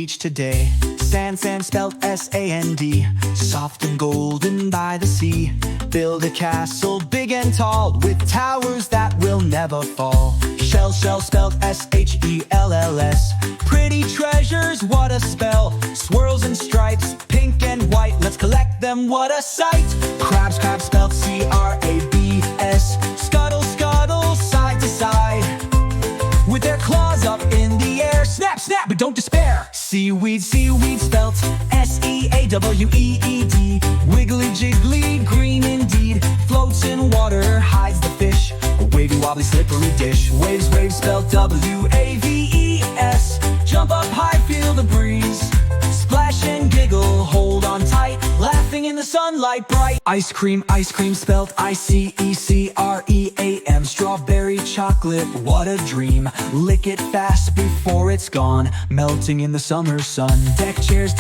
beach today. Sand, sand spelled S-A-N-D, soft and golden by the sea. Build a castle big and tall, with towers that will never fall. Shell, shell spelled S-H-E-L-L-S, pretty treasures, what a spell. Swirls and stripes, pink and white, let's collect them, what a sight. Crabs, crabs spelled C-R-A-B-S, scuttle, scuttle, side to side, with their claws up in the air. Snap, snap, but don't despair. Seaweed, seaweed spelt S-E-A-W-E-E-D, wiggly, jiggly, green indeed, floats in water, hides the fish, a wavy, wobbly, slippery dish. Waves, waves spelled W-A-V-E-S, jump up high, feel the breeze, splash and giggle, hold on tight, laughing in the sunlight bright. Ice cream spelled I-C-E-C-R-E-A-M, strawberry chocolate, what a dream, lick it fast before it's gone, melting in the summer sun. Deck chairs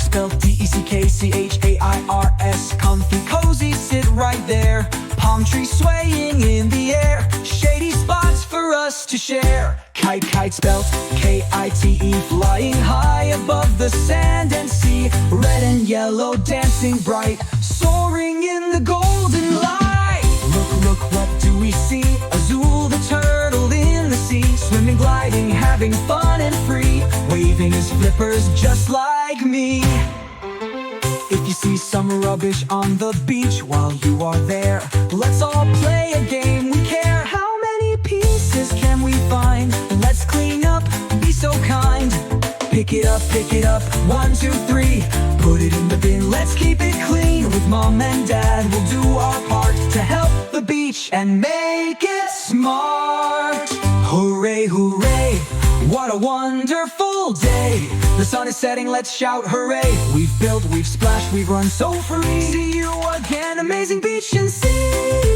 spelled D-E-C-K-C-H-A-I-R-S, comfy, cozy, sit right there, palm trees swaying in the air, shady spots for us to share. Kite, kite spelled K-I-T-E, flying high above the sand and sea, red and yellow dancing bright, soaring in the golden light. Look, look, what do we see? Azul, the turtle in the sea, swimming, gliding, having fun and free, waving his flippers just like me. If you see some rubbish on the beach while you are there, let's all play a game we care. How many pieces can we find? Let's clean up, be so kind. Pick it up, 1, 2, 3, put it in the bin, let's keep it clean. With mom and dad, we'll do our part to help the beach and make it smart. Hooray, hooray, what a wonderful day. The sun is setting, let's shout hooray. We've built, we've splashed, we've run so free. See you again, amazing beach and sea.